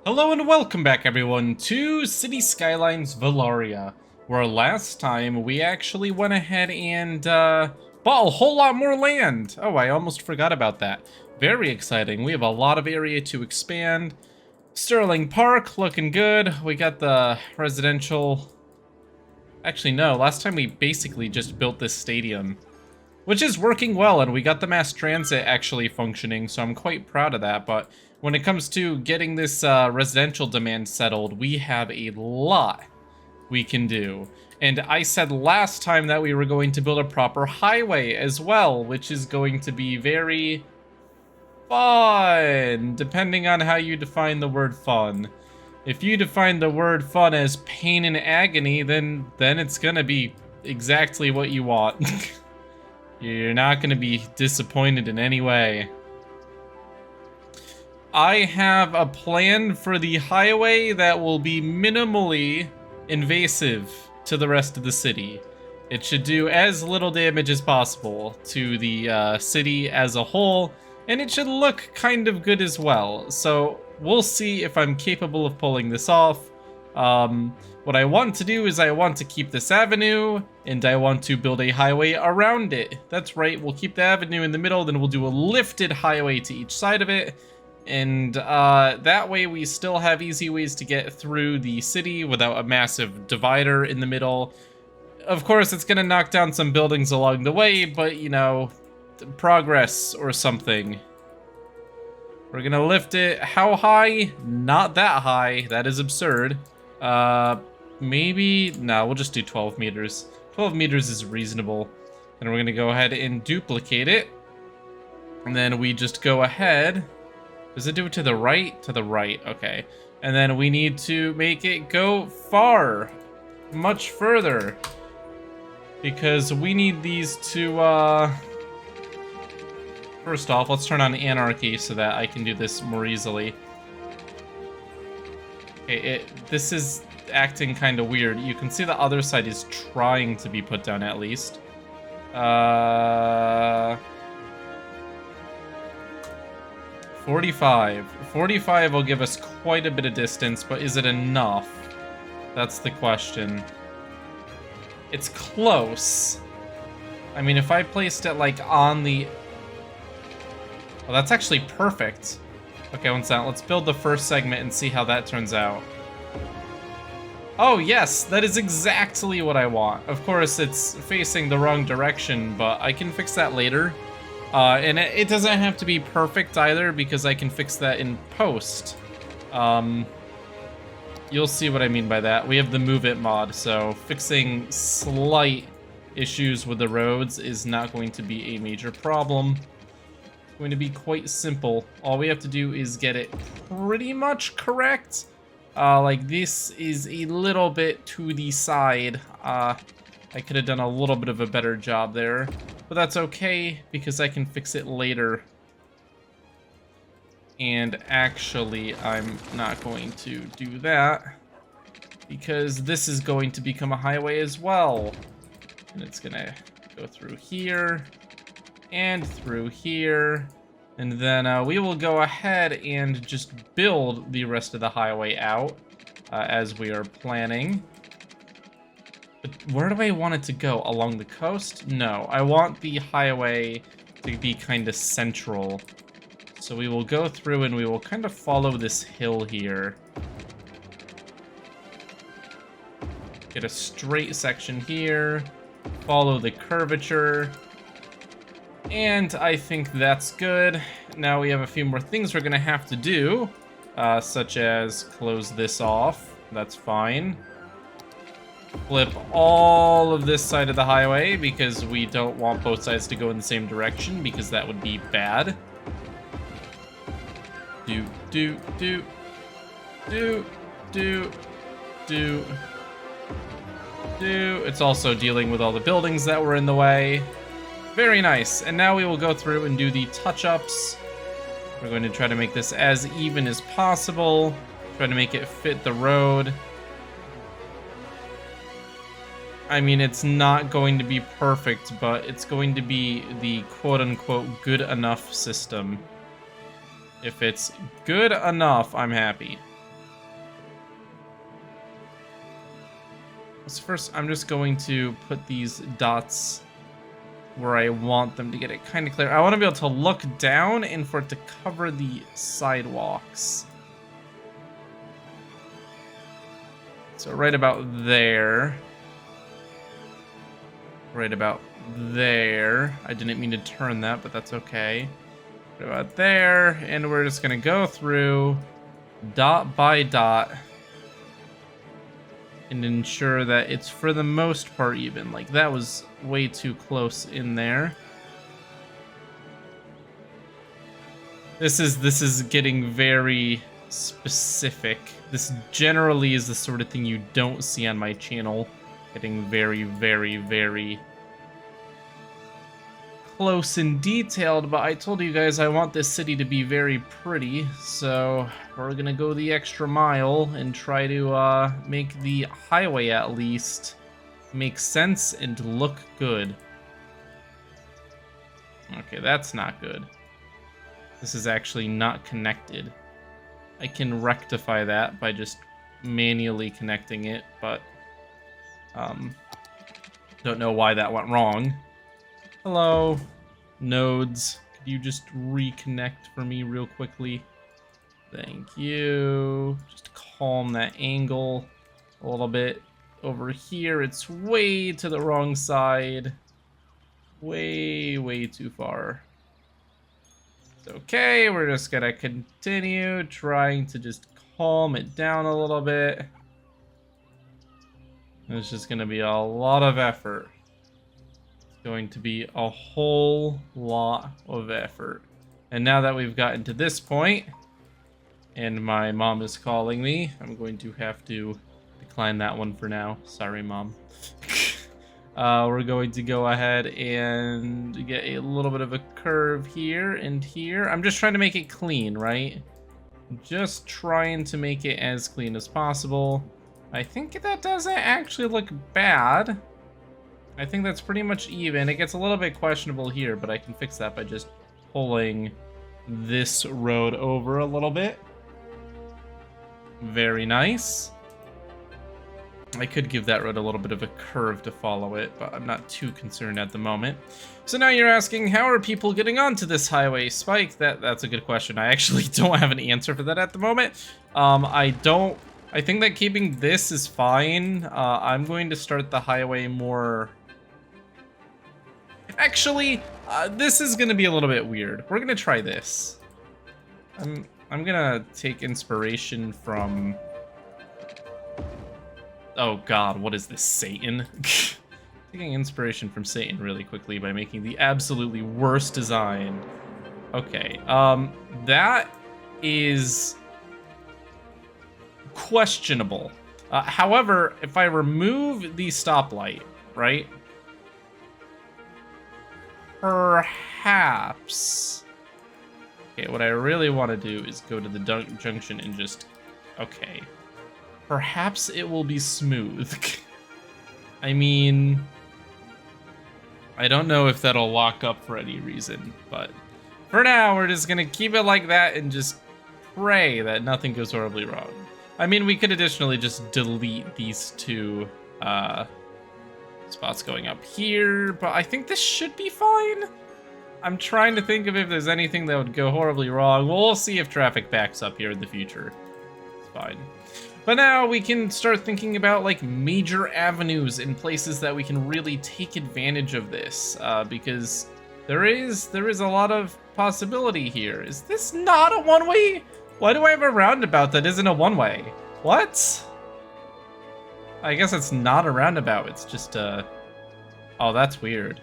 Hello and welcome back everyone to City Skylines Vooperia, where last time we actually went ahead and bought a whole lot more land. Oh, I almost forgot about that. Very exciting. We have a lot of area to expand. Sterling Park looking good. We got the residential... Actually no, last time we basically just built this stadium, which is working well, and we got the mass transit actually functioning, so I'm quite proud of that. But when it comes to getting this residential demand settled, we have a lot we can do. And I said last time that we were going to build a proper highway as well, which is going to be very fun, depending on how you define the word fun. If you define the word fun as pain and agony, then it's gonna be exactly what you want. You're not going to be disappointed in any way. I have a plan for the highway that will be minimally invasive to the rest of the city. It should do as little damage as possible to the city as a whole, and it should look kind of good as well. So we'll see if I'm capable of pulling this off. What I want to do is I want to keep this avenue, and I want to build a highway around it. That's right, we'll keep the avenue in the middle, then we'll do a lifted highway to each side of it, and that way we still have easy ways to get through the city without a massive divider in the middle. Of course, it's gonna knock down some buildings along the way, but you know, progress or something. We're gonna lift it. How high? Not that high. That is absurd. Maybe... No, we'll just do 12 meters. 12 meters is reasonable. And we're gonna go ahead and duplicate it. And then we just go ahead. Does it do it to the right? To the right, okay. And then we need to make it go far. Much further. Because we need these to, First off, let's turn on anarchy so that I can do this more easily. Okay, this is acting kind of weird. You can see the other side is trying to be put down at least. 45. 45 will give us quite a bit of distance, but is it enough? That's the question. It's close. I mean, if I placed it like on the... Well, that's actually perfect. Okay, one second. Let's build the first segment and see how that turns out. Oh, yes, that is exactly what I want. Of course, it's facing the wrong direction, but I can fix that later. And it doesn't have to be perfect either, because I can fix that in post. You'll see what I mean by that. We have the Move It mod, so fixing slight issues with the roads is not going to be a major problem. It's going to be quite simple. All we have to do is get it pretty much correct. Like this is a little bit to the side. I could have done a little bit of a better job there, but that's okay because I can fix it later. And actually, I'm not going to do that because this is going to become a highway as well. And it's gonna go through here and through here. And then we will go ahead and just build the rest of the highway out as we are planning. But where do I want it to go? Along the coast? No, I want the highway to be kind of central. So we will go through and we will kind of follow this hill here. Get a straight section here. Follow the curvature. And I think that's good. Now we have a few more things we're gonna have to do, such as close this off. That's fine. Flip all of this side of the highway because we don't want both sides to go in the same direction because that would be bad. Do. It's also dealing with all the buildings that were in the way. Very nice. And now we will go through and do the touch-ups. We're going to try to make this as even as possible. Try to make it fit the road. I mean, it's not going to be perfect, but it's going to be the quote-unquote good enough system. If it's good enough, I'm happy. So first, I'm just going to put these dots where I want them to get it kind of clear. I want to be able to look down and for it to cover the sidewalks. So right about there. Right about there. I didn't mean to turn that, but that's okay. Right about there, and we're just gonna go through dot by dot and ensure that it's for the most part even. Like that was way too close in there. This is getting very specific. This generally is the sort of thing you don't see on my channel. Getting very, very, very close and detailed, but I told you guys I want this city to be very pretty, so we're gonna go the extra mile and try to make the highway at least make sense and look good. Okay, that's not good. This is actually not connected. I can rectify that by just manually connecting it, but don't know why that went wrong. Hello, nodes. Could you just reconnect for me real quickly? Thank you. Just calm that angle a little bit. Over here, it's way to the wrong side. Way, way too far. It's okay, we're just gonna continue trying to just calm it down a little bit. It's just gonna be a lot of effort. Going to be a whole lot of effort. And now that we've gotten to this point, and my mom is calling me, I'm going to have to decline that one for now. Sorry, Mom. We're going to go ahead and get a little bit of a curve here and here. I'm just trying to make it clean, right? Just trying to make it as clean as possible. I think that doesn't actually look bad. I think that's pretty much even. It gets a little bit questionable here, but I can fix that by just pulling this road over a little bit. Very nice. I could give that road a little bit of a curve to follow it, but I'm not too concerned at the moment. So now you're asking, how are people getting onto this highway, Spike? That's a good question. I actually don't have an answer for that at the moment. I think that keeping this is fine. I'm going to start the highway more... Actually, this is going to be a little bit weird. We're going to try this. I'm going to take inspiration from... Oh god, what is this, Satan? Taking inspiration from Satan really quickly by making the absolutely worst design. Okay, that is questionable. However, if I remove the stoplight, right? Perhaps. Okay, what I really want to do is go to the junction and just... Okay. Perhaps it will be smooth. I mean... I don't know if that'll lock up for any reason, but... For now, we're just gonna keep it like that and just pray that nothing goes horribly wrong. I mean, we could additionally just delete these two, spots going up here, but I think this should be fine. I'm trying to think of if there's anything that would go horribly wrong. We'll see if traffic backs up here in the future. It's fine. But now we can start thinking about like major avenues and places that we can really take advantage of this, because there is a lot of possibility here. Is this not a one-way? Why do I have a roundabout that isn't a one-way? What? I guess it's not a roundabout, it's just a... Oh, that's weird.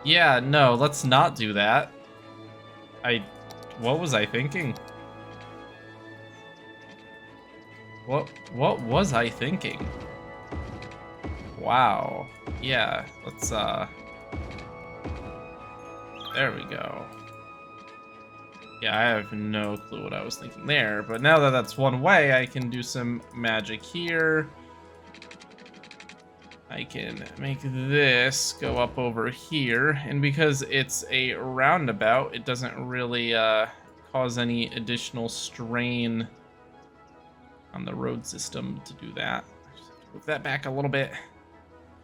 Yeah, no, let's not do that. What was I thinking? What was I thinking? Wow. Yeah, let's, there we go. Yeah, I have no clue what I was thinking there, but now that that's one way, I can do some magic here. I can make this go up over here, and because it's a roundabout, it doesn't really cause any additional strain on the road system to do that. I just have to Move that back a little bit.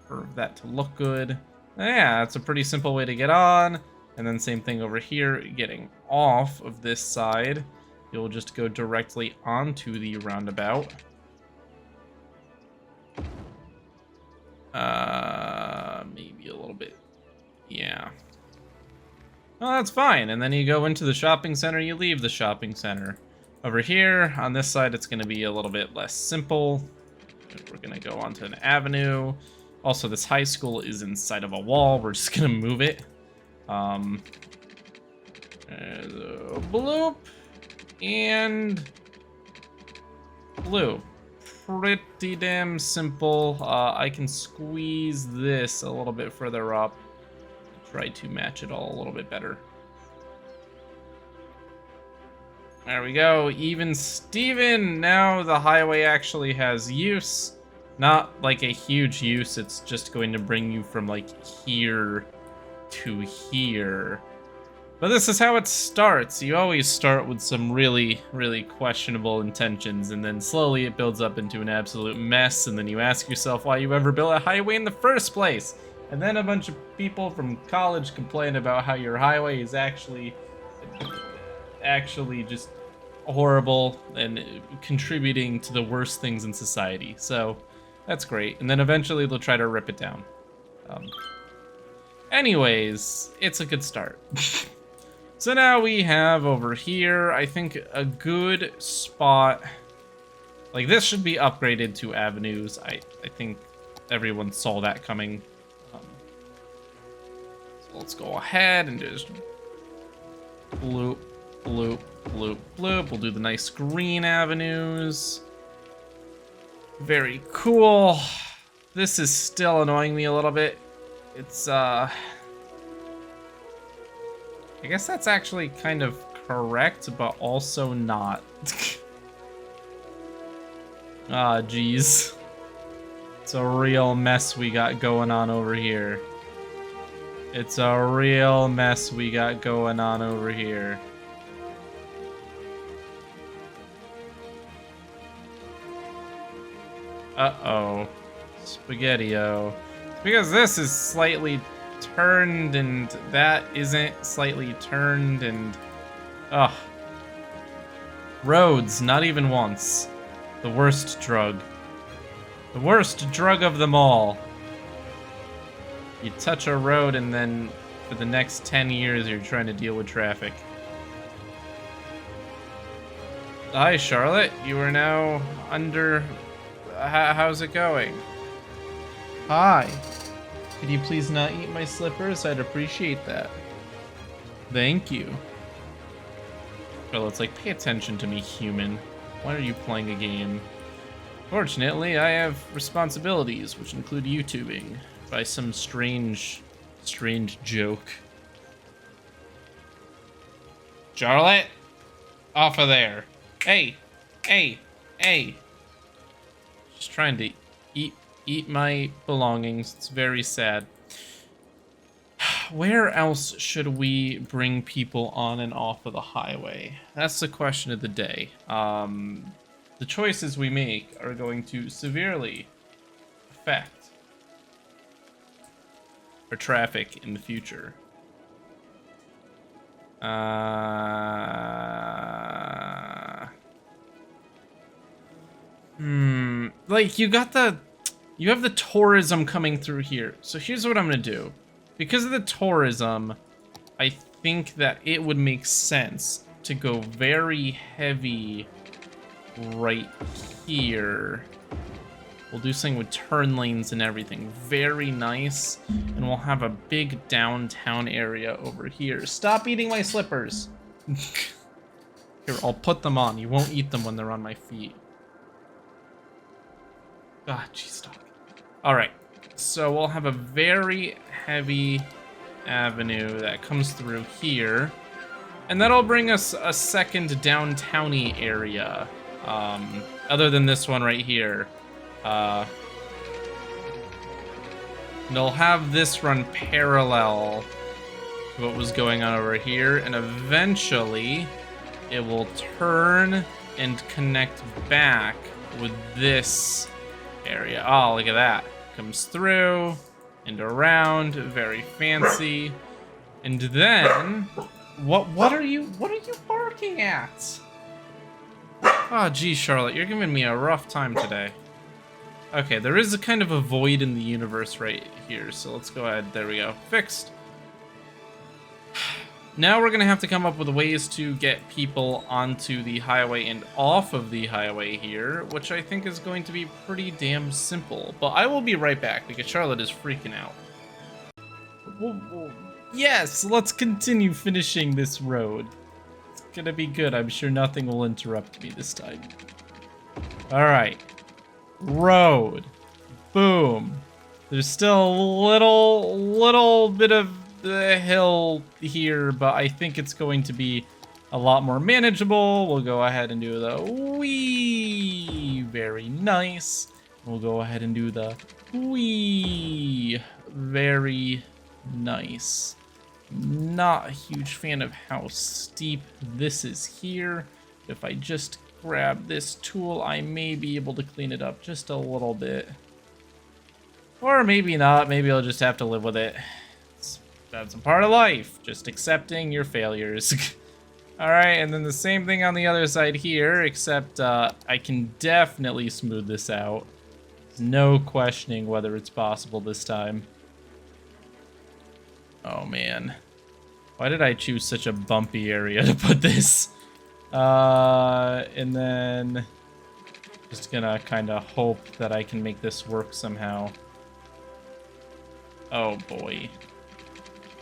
Curve that to look good. Yeah, that's a pretty simple way to get on. And then same thing over here, getting off of this side. You'll just go directly onto the roundabout. Maybe a little bit. Yeah. Well, that's fine. And then you go into the shopping center, you leave the shopping center. Over here, on this side, it's going to be a little bit less simple. We're going to go onto an avenue. Also, this high school is inside of a wall. We're just going to move it. Bloop. And blue. Pretty damn simple. I can squeeze this a little bit further up. Try to match it all a little bit better. There we go. Even Steven. Now the highway actually has use. Not like a huge use. It's just going to bring you from like here to here. But this is how it starts. You always start with some really, really questionable intentions, and then slowly it builds up into an absolute mess, and then you ask yourself why you ever built a highway in the first place. And then a bunch of people from college complain about how your highway is actually just horrible and contributing to the worst things in society. So that's great. And then eventually they'll try to rip it down. Anyways, it's a good start. So now we have over here, I think, a good spot. Like, this should be upgraded to avenues. I think everyone saw that coming. So let's go ahead and just bloop, bloop, bloop, bloop. We'll do the nice green avenues. Very cool. This is still annoying me a little bit. It's, I guess that's actually kind of correct, but also not. Ah, geez. It's a real mess we got going on over here. It's a real mess we got going on over here. Uh-oh. Spaghetti-o. Because this is slightly turned and that isn't slightly turned and... Ugh. Roads, not even once. The worst drug. The worst drug of them all. You touch a road and then for the next 10 years you're trying to deal with traffic. Hi, Charlotte. You are now under... How's it going? Hi. Could you please not eat my slippers? I'd appreciate that. Thank you. Charlotte's like, pay attention to me, human. Why are you playing a game? Fortunately, I have responsibilities, which include YouTubing, by some strange joke. Charlotte? Off of there. Hey! Hey! Hey! Just trying to eat my belongings. It's very sad. Where else should we bring people on and off of the highway? That's the question of the day. The choices we make are going to severely affect our traffic in the future. Like, you have the tourism coming through here. So here's what I'm gonna do. Because of the tourism, I think that it would make sense to go very heavy right here. We'll do something with turn lanes and everything. Very nice. And we'll have a big downtown area over here. Stop eating my slippers. Here, I'll put them on. You won't eat them when they're on my feet. Ah, jeez, stop. Alright, so we'll have a very heavy avenue that comes through here. And that'll bring us a second downtown-y area. Other than this one right here. And they'll have this run parallel to what was going on over here. And eventually, it will turn and connect back with this area. Oh, look at that. Comes through and around, very fancy. And then, what are you barking at? Oh, geez, Charlotte, you're giving me a rough time today. Okay, there is a kind of a void in the universe right here, so let's go ahead. There we go. Fixed. Now we're gonna have to come up with ways to get people onto the highway and off of the highway here, which I think is going to be pretty damn simple. But I will be right back because Charlotte is freaking out. Yes, let's continue finishing this road. It's gonna be good. I'm sure nothing will interrupt me this time. All right, road. Boom. There's still a little bit of the hill here, but I think it's going to be a lot more manageable. We'll go ahead and do the wee. Very nice. We'll go ahead and do the wee. Very nice. Not a huge fan of how steep this is here. If I just grab this tool, I may be able to clean it up just a little bit. Or maybe not. Maybe I'll just have to live with it. That's a part of life. Just accepting your failures. Alright, and then the same thing on the other side here, except I can definitely smooth this out. There's no questioning whether it's possible this time. Oh man. Why did I choose such a bumpy area to put this? And then just gonna kind of hope that I can make this work somehow. Oh boy.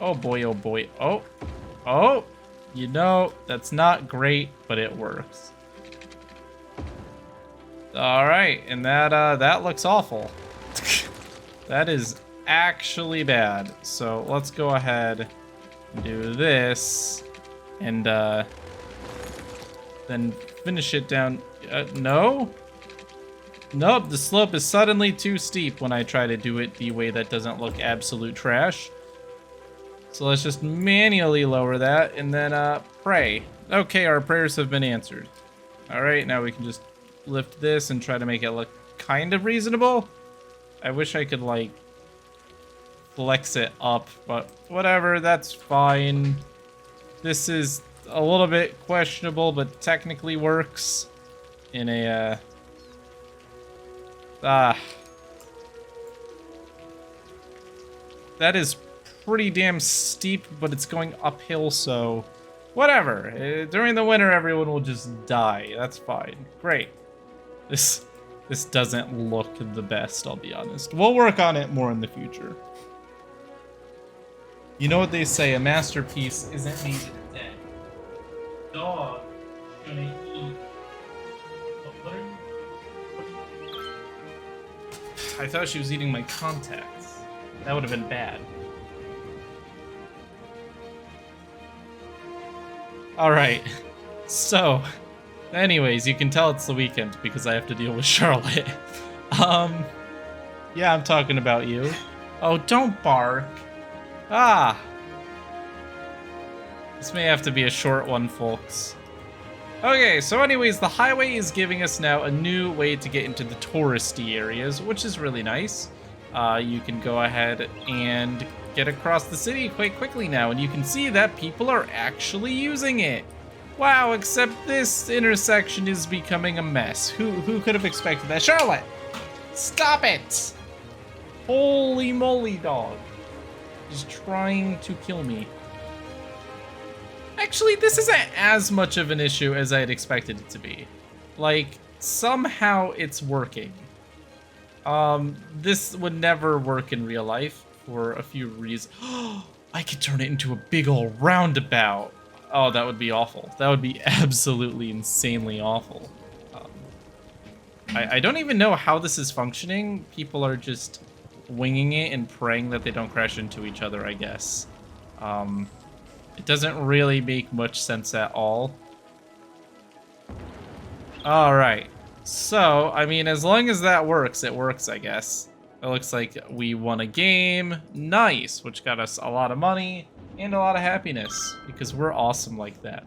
Oh boy, oh boy. Oh, oh, you know, that's not great, but it works. All right, and that looks awful. That is actually bad. So let's go ahead and do this and then finish it down. No? Nope, the slope is suddenly too steep when I try to do it the way that doesn't look absolute trash. So let's just manually lower that and then pray. Okay, our prayers have been answered. All right, now we can just lift this and try to make it look kind of reasonable. I wish I could like flex it up, but whatever, that's fine. This is a little bit questionable, but technically works in a that is pretty damn steep, but it's going uphill, so whatever. During the winter, everyone will just die. That's fine. Great. This doesn't look the best, I'll be honest. We'll work on it more in the future. You know what they say, a masterpiece isn't made in a day. Dog gonna eat. What are you? I thought she was eating my contacts. That would have been bad. Alright, so, anyways, you can tell it's the weekend because I have to deal with Charlotte. Yeah, I'm talking about you. Oh, don't bark. Ah. This may have to be a short one, folks. Okay, so anyways, the highway is giving us now a new way to get into the touristy areas, which is really nice. You can go ahead and get across the city quite quickly now, and you can see that people are actually using it. Wow, except this intersection is becoming a mess. Who could have expected that? Charlotte! Stop it! Holy moly, dog. He's trying to kill me. Actually, this isn't as much of an issue as I had expected it to be. Like, somehow it's working. This would never work in real life for a few reasons. I could turn it into a big ol' roundabout. Oh, that would be awful. That would be absolutely insanely awful. I don't even know how this is functioning. People are just winging it and praying that they don't crash into each other, I guess. It doesn't really make much sense at all. Alright. So, I mean, as long as that works, it works, I guess. It looks like we won a game. Nice, which got us a lot of money and a lot of happiness because we're awesome like that.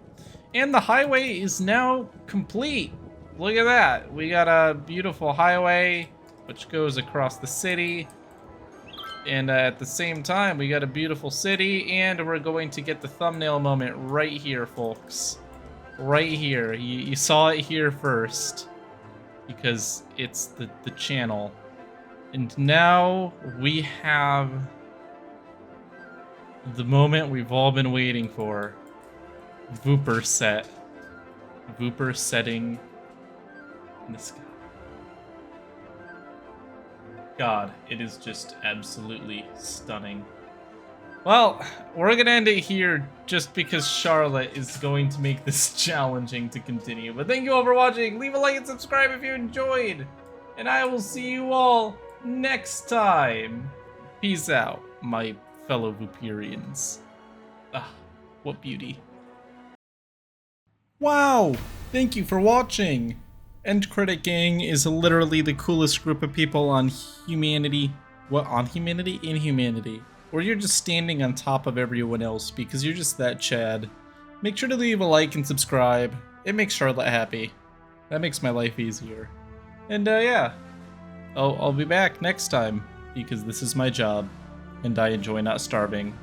And the highway is now complete. Look at that. We got a beautiful highway. which goes across the city. And at the same time, we got a beautiful city, and we're going to get the thumbnail moment right here, folks. Right here. You saw it here first, because it's the channel. And now we have the moment we've all been waiting for. Vooper set. Vooper setting in the sky. God, it is just absolutely stunning. Well, we're gonna end it here just because Charlotte is going to make this challenging to continue. But thank you all for watching. Leave a like and subscribe if you enjoyed. And I will see you all next time. Peace out, my fellow Vooperians. Ah, what beauty. Wow, thank you for watching. End Credit Gang is literally the coolest group of people on humanity. What, on humanity? In humanity. Or you're just standing on top of everyone else because you're just that Chad. Make sure to leave a like and subscribe. It makes Charlotte happy. That makes my life easier. And yeah, I'll be back next time because this is my job and I enjoy not starving.